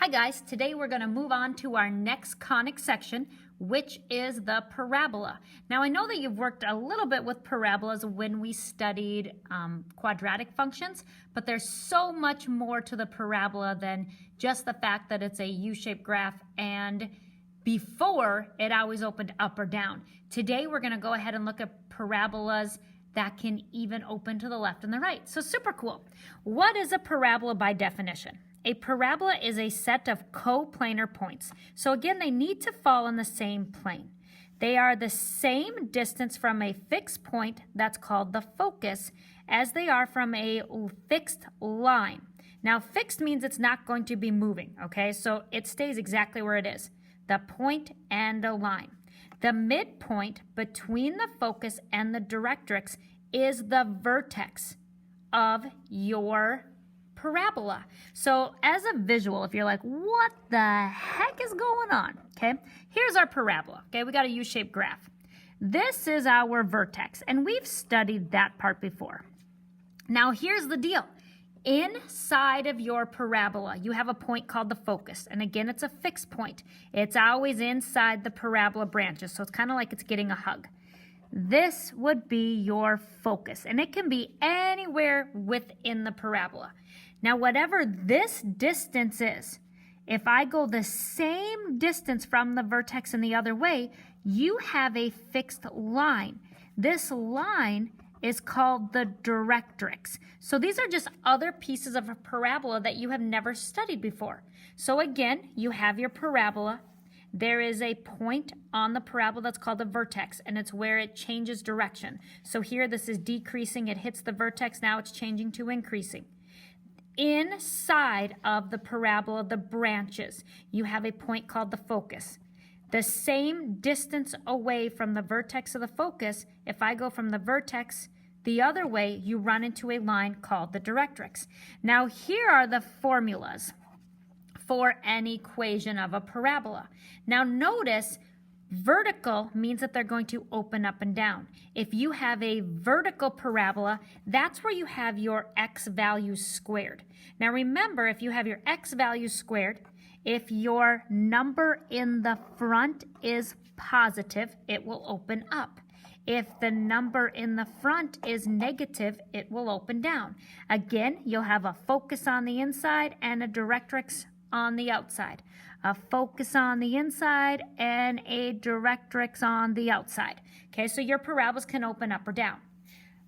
Hi guys, today we're going to move on to our next conic section, which is the parabola. Now I know that you've worked a little bit with parabolas when we studied quadratic functions, but there's so much more to the parabola than just the fact that it's a U-shaped graph and before it always opened up or down. Today we're going to go ahead and look at parabolas that can even open to the left and the right. So super cool. What is a parabola by definition? A parabola is a set of coplanar points. So again, they need to fall in the same plane. They are the same distance from a fixed point, that's called the focus, as they are from a fixed line. Now, fixed means it's not going to be moving, okay? So it stays exactly where it is, the point and the line. The midpoint between the focus and the directrix is the vertex of your parabola. So as a visual, if you're like, what the heck is going on? Okay, here's our parabola. Okay, we got a U-shaped graph. This is our vertex, and we've studied that part before. Now here's the deal. Inside of your parabola, you have a point called the focus. And again, it's a fixed point. It's always inside the parabola branches, so it's kind of like it's getting a hug. This would be your focus, and it can be anywhere within the parabola. Now, whatever this distance is, if I go the same distance from the vertex and the other way, you have a fixed line. This line is called the directrix. So these are just other pieces of a parabola that you have never studied before. So again, you have your parabola. There is a point on the parabola that's called the vertex, and it's where it changes direction. So here this is decreasing, it hits the vertex, now it's changing to increasing. Inside of the parabola, the branches, you have a point called the focus. The same distance away from the vertex of the focus, if I go from the vertex the other way, you run into a line called the directrix. Now here are the formulas for an equation of a parabola. Now notice, vertical means that they're going to open up and down. If you have a vertical parabola, that's where you have your x values squared. Now remember, if you have your x values squared, if your number in the front is positive, it will open up. If the number in the front is negative, it will open down. Again, you'll have a focus on the inside and a directrix on the outside. A focus on the inside and a directrix on the outside. Okay, so your parabolas can open up or down.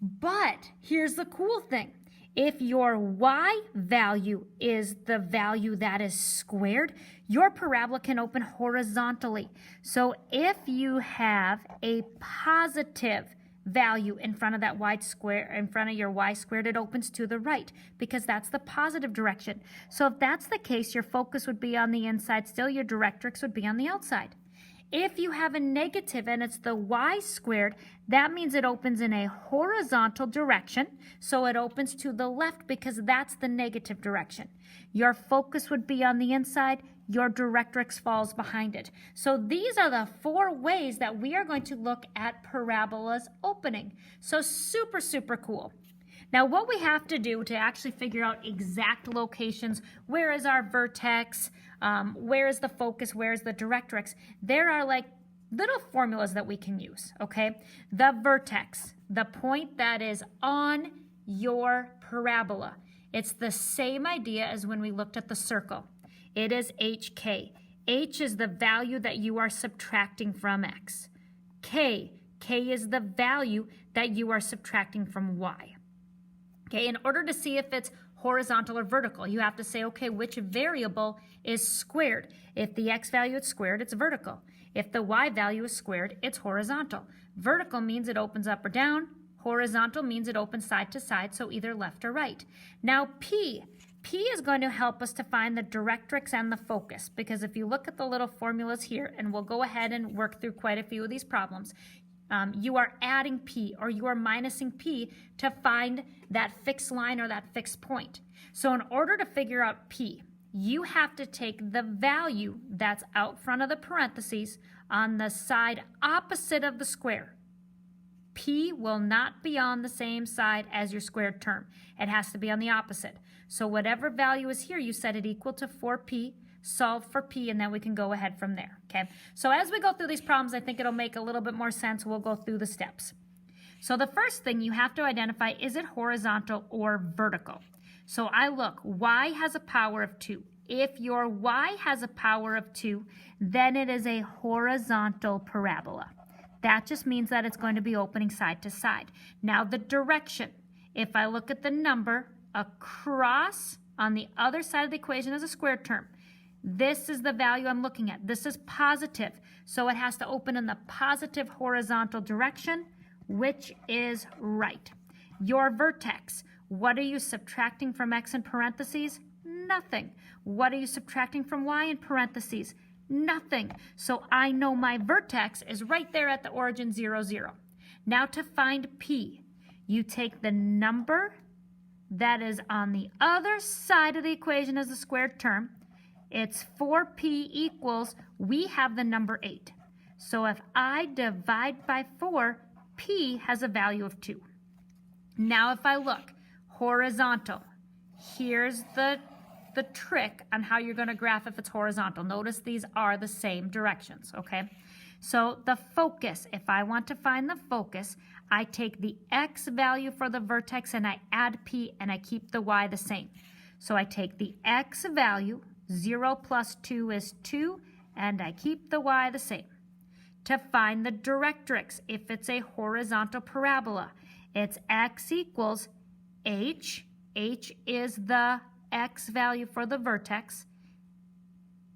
But here's the cool thing. If your y value is the value that is squared, your parabola can open horizontally. So if you have a positive value in front of that y square, in front of your y squared, it opens to the right because that's the positive direction. So if that's the case, your focus would be on the inside still, your directrix would be on the outside. If you have a negative and it's the y squared, that means it opens in a horizontal direction, so it opens to the left because that's the negative direction. Your focus would be on the inside, your directrix falls behind it. So these are the 4 ways that we are going to look at parabolas opening. So super, super cool. Now what we have to do to actually figure out exact locations, where is our vertex, where is the focus, where is the directrix, there are like little formulas that we can use, okay? The vertex, the point that is on your parabola, it's the same idea as when we looked at the circle. It is HK. H is the value that you are subtracting from X. K is the value that you are subtracting from Y. Okay, in order to see if it's horizontal or vertical, you have to say, okay, which variable is squared? If the x value is squared, it's vertical. If the y value is squared, it's horizontal. Vertical means it opens up or down. Horizontal means it opens side to side, so either left or right. Now P is going to help us to find the directrix and the focus, because if you look at the little formulas here, and we'll go ahead and work through quite a few of these problems, you are adding P or you are minusing P to find that fixed line or that fixed point. So in order to figure out P, you have to take the value that's out front of the parentheses on the side opposite of the square. P will not be on the same side as your squared term. It has to be on the opposite. So whatever value is here, you set it equal to 4P, solve for P, and then we can go ahead from there, okay? So as we go through these problems, I think it'll make a little bit more sense. We'll go through the steps. So the first thing you have to identify, is it horizontal or vertical? So I look, y has a power of 2. If your y has a power of 2, then it is a horizontal parabola. That just means that it's going to be opening side to side. Now the direction, if I look at the number across on the other side of the equation as a squared term, this is the value I'm looking at. This is positive, so it has to open in the positive horizontal direction, which is right. Your vertex, what are you subtracting from x in parentheses? Nothing. What are you subtracting from y in parentheses? Nothing. So I know my vertex is right there at the origin 0, 0. Now to find P, you take the number that is on the other side of the equation as a squared term. It's 4P equals, we have the number 8. So if I divide by 4, P has a value of 2. Now if I look, horizontal, here's the trick on how you're going to graph if it's horizontal. Notice these are the same directions, okay? So the focus, if I want to find the focus, I take the x value for the vertex and I add P and I keep the y the same. So I take the x value, 0 plus 2 is 2, and I keep the y the same. To find the directrix, if it's a horizontal parabola, it's x equals h. H is the x value for the vertex.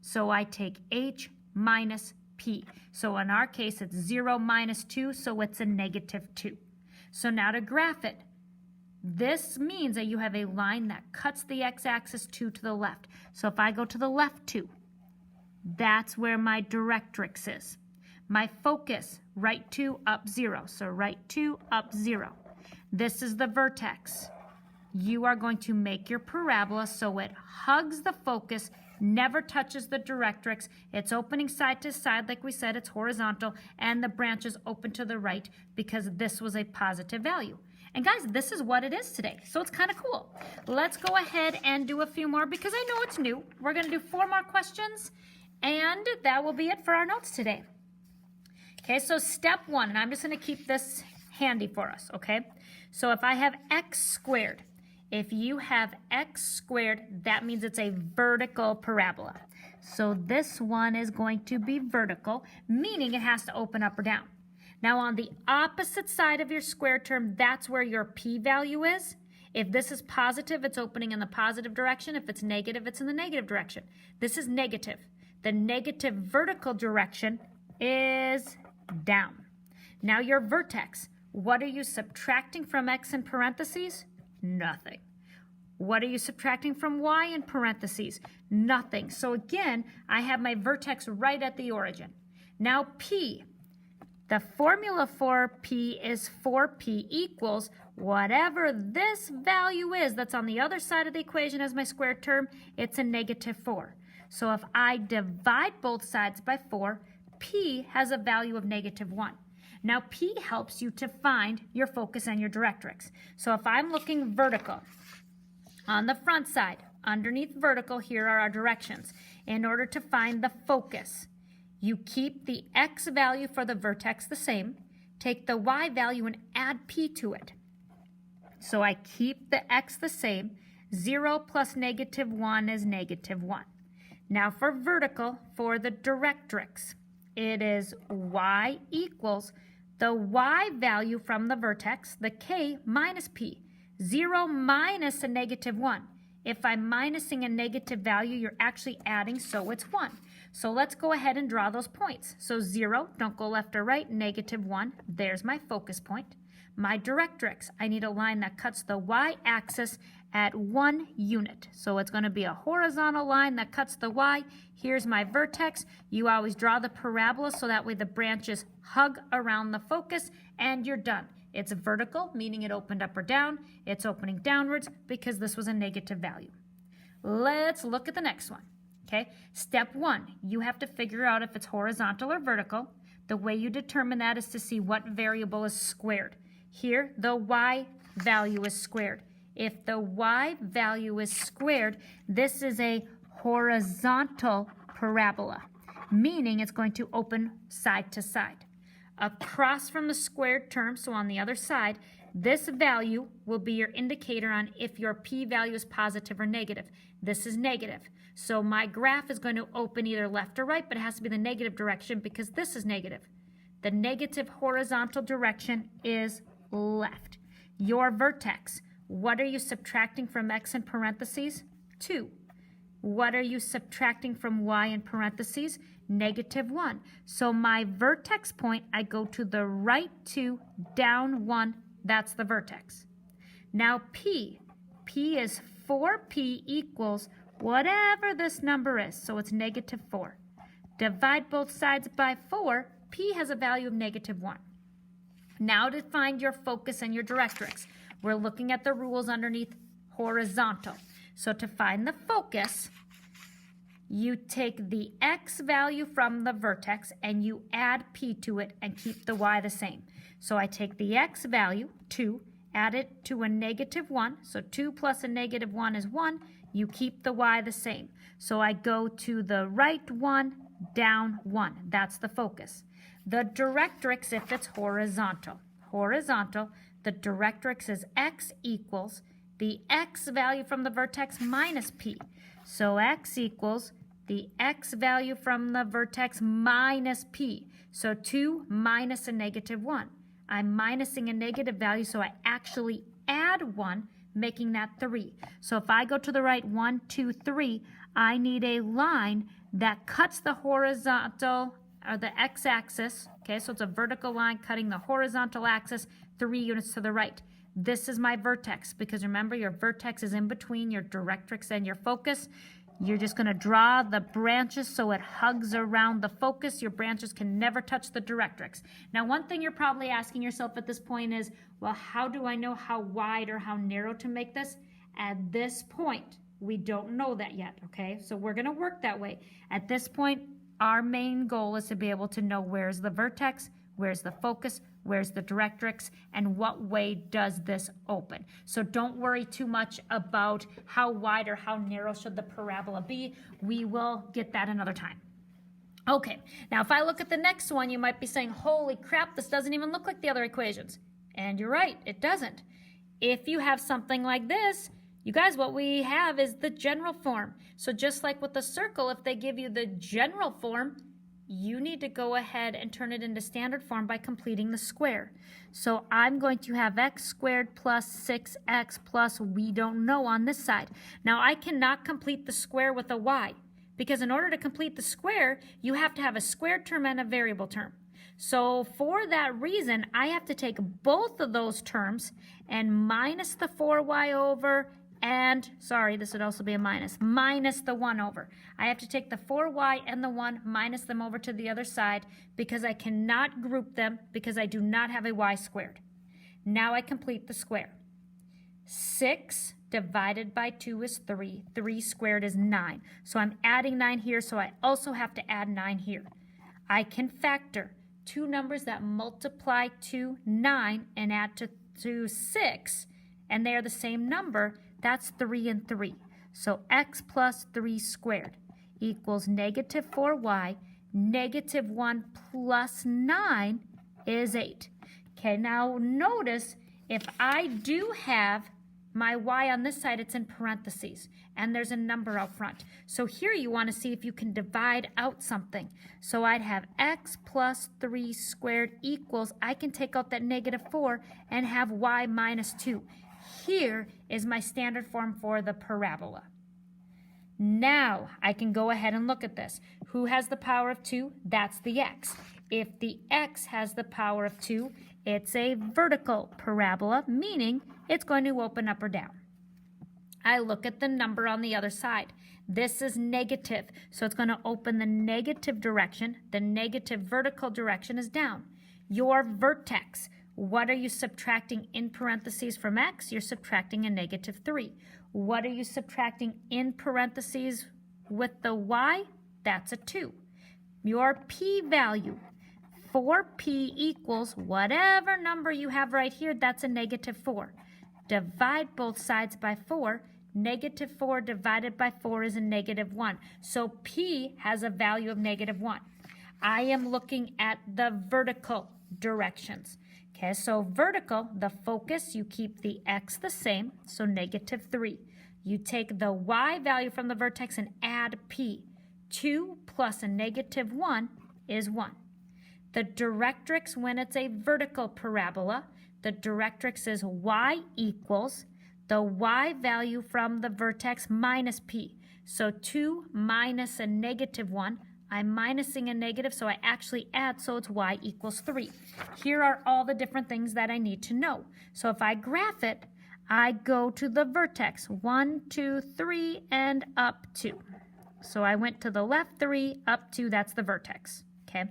So I take h minus p. So in our case, it's 0 minus 2, so it's a negative 2. So now to graph it, this means that you have a line that cuts the x-axis 2 to the left. So if I go to the left 2, that's where my directrix is. My focus, right 2, up 0. So right 2, up 0. This is the vertex. You are going to make your parabola so it hugs the focus, never touches the directrix. It's opening side to side, like we said, it's horizontal, and the branches open to the right because this was a positive value. And guys, this is what it is today, so it's kind of cool. Let's go ahead and do a few more because I know it's new. We're going to do 4 more questions, and that will be it for our notes today. Okay, so step 1, and I'm just going to keep this handy for us, okay? So if I have x squared, if you have x squared, that means it's a vertical parabola. So this one is going to be vertical, meaning it has to open up or down. Now on the opposite side of your square term, that's where your p-value is. If this is positive, it's opening in the positive direction. If it's negative, it's in the negative direction. This is negative. The negative vertical direction is down. Now your vertex, what are you subtracting from x in parentheses? Nothing. What are you subtracting from y in parentheses? Nothing. So again, I have my vertex right at the origin. Now P, the formula for P is 4P equals whatever this value is that's on the other side of the equation as my squared term, it's a negative 4. So if I divide both sides by 4, P has a value of negative 1. Now P helps you to find your focus and your directrix. So if I'm looking vertical, on the front side, underneath vertical, here are our directions. In order to find the focus, you keep the x value for the vertex the same, take the y value and add P to it. So I keep the x the same. 0 plus negative 1 is negative 1. Now for vertical, for the directrix, it is y equals the y value from the vertex, the k minus p. 0 minus a negative 1. If I'm minusing a negative value, you're actually adding, so it's 1. So let's go ahead and draw those points. So 0, don't go left or right, negative 1. There's my focus point. My directrix, I need a line that cuts the y-axis at 1 unit. So it's going to be a horizontal line that cuts the y. Here's my vertex. You always draw the parabola so that way the branches hug around the focus and you're done. It's vertical, meaning it opened up or down. It's opening downwards because this was a negative value. Let's look at the next one. Okay, step 1, you have to figure out if it's horizontal or vertical. The way you determine that is to see what variable is squared. Here, the y value is squared. If the y value is squared, this is a horizontal parabola, meaning it's going to open side to side. Across from the squared term, so on the other side, this value will be your indicator on if your p-value is positive or negative. This is negative. So my graph is going to open either left or right, but it has to be the negative direction because this is negative. The negative horizontal direction is left. Your vertex, what are you subtracting from x in parentheses? 2. What are you subtracting from y in parentheses? -1. So my vertex point, I go to the right 2, down 1. That's the vertex. Now P is 4P equals whatever this number is. So it's -4. Divide both sides by 4. P has a value of -1. Now to find your focus and your directrix, we're looking at the rules underneath horizontal. So to find the focus, you take the x value from the vertex and you add p to it and keep the y the same. So I take the x value, 2, add it to a -1. So 2 plus a -1 is 1. You keep the y the same. So I go to the right 1, down 1. That's the focus. The directrix, if it's horizontal, the directrix is x equals the x value from the vertex minus p. So x equals the x value from the vertex minus p. So 2 minus a -1. I'm minusing a negative value, so I actually add 1, making that 3. So if I go to the right 1, 2, 3, I need a line that cuts the horizontal or the x-axis. Okay, so it's a vertical line cutting the horizontal axis 3 units to the right. This is my vertex because remember your vertex is in between your directrix and your focus. You're just going to draw the branches so it hugs around the focus. Your branches can never touch the directrix. Now, one thing you're probably asking yourself at this point is, well, how do I know how wide or how narrow to make this? At this point, we don't know that yet, okay? So we're going to work that way. At this point, our main goal is to be able to know where's the vertex, where's the focus, where's the directrix, and what way does this open. So don't worry too much about how wide or how narrow should the parabola be. We will get that another time. Okay, now if I look at the next one, you might be saying, holy crap, this doesn't even look like the other equations. And you're right, it doesn't. If you have something like this, you guys, what we have is the general form. So just like with the circle, if they give you the general form, you need to go ahead and turn it into standard form by completing the square. So I'm going to have x squared plus 6x plus we don't know on this side. Now I cannot complete the square with a y because in order to complete the square, you have to have a squared term and a variable term. So for that reason, I have to take both of those terms and minus the 4y over and, sorry, this would also be a minus the 1 over. I have to take the 4y and the 1, minus them over to the other side because I cannot group them because I do not have a y squared. Now I complete the square. 6 divided by 2 is 3. 3 squared is 9. So I'm adding 9 here, so I also have to add 9 here. I can factor two numbers that multiply to 9 and add to 6, and they are the same number. That's 3 and 3. So x plus 3 squared equals -4y. -1 plus 9 is 8. Okay, now notice if I do have my y on this side, it's in parentheses, and there's a number out front. So here you want to see if you can divide out something. So I'd have x plus 3 squared equals, I can take out that -4 and have y minus 2. Here is my standard form for the parabola. Now I can go ahead and look at this. Who has the power of 2? That's the x. If the x has the power of 2, it's a vertical parabola, meaning it's going to open up or down. I look at the number on the other side. This is negative, so it's going to open the negative direction. The negative vertical direction is down. Your vertex, what are you subtracting in parentheses from x? You're subtracting a -3. What are you subtracting in parentheses with the y? That's a 2. Your p-value, 4p equals whatever number you have right here, that's a negative 4. Divide both sides by 4. Negative 4 divided by 4 is a negative 1. So p has a value of negative 1. I am looking at the vertical directions. Okay, so vertical, the focus, you keep the x the same, so negative 3. You take the y value from the vertex and add p. 2 plus a negative 1 is 1. The directrix, when it's a vertical parabola, the directrix is y equals the y value from the vertex minus p. So 2 minus a negative 1. I'm minusing a negative, so I actually add, so it's y equals 3. Here are all the different things that I need to know. So if I graph it, I go to the vertex, 1, 2, 3, and up 2. So I went to the left 3, up 2, that's the vertex, okay?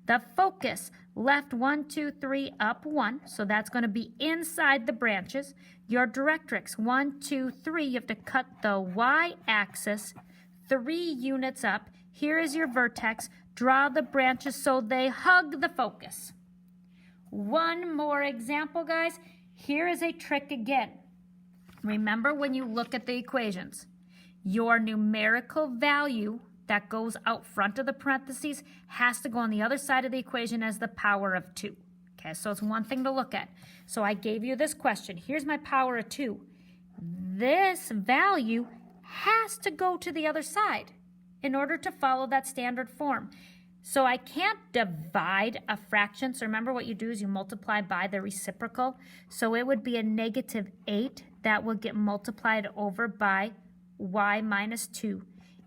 The focus, left 1, 2, 3, up 1, so that's going to be inside the branches. Your directrix, 1, 2, 3, you have to cut the y-axis 3 units up. Here is your vertex. Draw the branches so they hug the focus. One more example, guys. Here is a trick again. Remember when you look at the equations, your numerical value that goes out front of the parentheses has to go on the other side of the equation as the power of 2. Okay, so it's one thing to look at. So I gave you this question. Here's my power of 2. This value has to go to the other side in order to follow that standard form. So I can't divide a fraction. So remember what you do is you multiply by the reciprocal. So it would be a negative 8 that will get multiplied over by y minus 2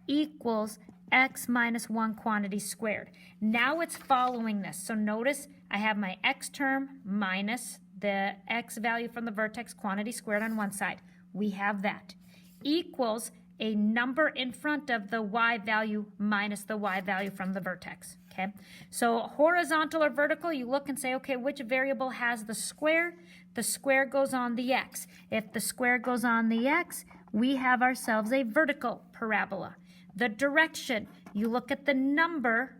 equals x minus 1 quantity squared. Now it's following this. So notice I have my x term minus the x value from the vertex quantity squared on one side. We have that. Equals a number in front of the y value minus the y value from the vertex, okay? So horizontal or vertical, you look and say, okay, which variable has the square? The square goes on the x. If the square goes on the x, we have ourselves a vertical parabola. The direction, you look at the number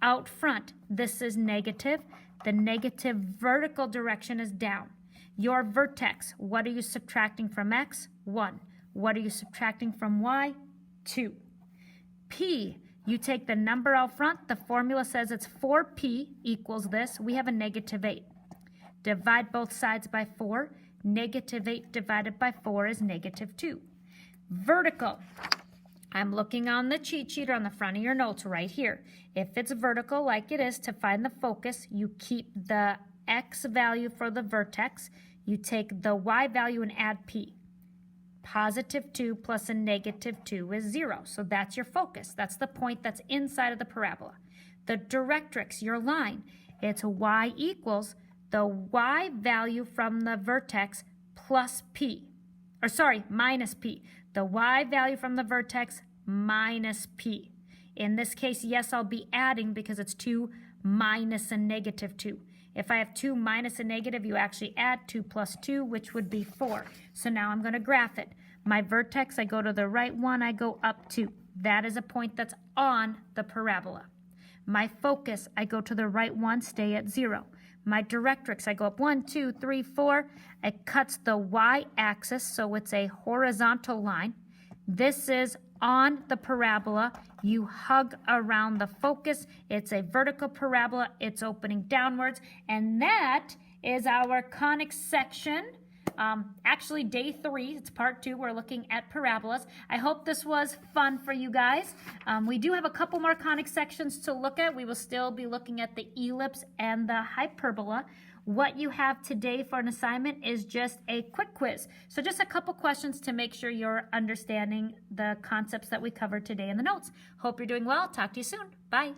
out front. This is negative. The negative vertical direction is down. Your vertex, what are you subtracting from x? 1. What are you subtracting from y? 2. P, you take the number out front. The formula says it's 4p equals this. We have a negative 8. Divide both sides by 4. Negative 8 divided by 4 is negative 2. Vertical, I'm looking on the cheat sheet or on the front of your notes right here. If it's vertical like it is, to find the focus, you keep the x value for the vertex. You take the y value and add p. Positive 2 plus a negative 2 is 0. So that's your focus. That's the point that's inside of the parabola. The directrix, your line, it's y equals the y value from the vertex plus p. Or sorry, minus p. The y value from the vertex minus p. In this case, yes, I'll be adding because it's 2 minus a negative 2. If I have 2 minus a negative, you actually add 2 plus 2, which would be 4. So now I'm going to graph it. My vertex, I go to the right one, I go up 2. That is a point that's on the parabola. My focus, I go to the right one, stay at 0. My directrix, I go up 1, 2, 3, 4. It cuts the y-axis, so it's a horizontal line. This is on the parabola. You hug around the focus. It's a vertical parabola. It's opening downwards. And that is our conic section. Actually, day 3. It's part 2. We're looking at parabolas. I hope this was fun for you guys. We do have a couple more conic sections to look at. We will still be looking at the ellipse and the hyperbola. What you have today for an assignment is just a quick quiz. So just a couple questions to make sure you're understanding the concepts that we covered today in the notes. Hope you're doing well. Talk to you soon. Bye.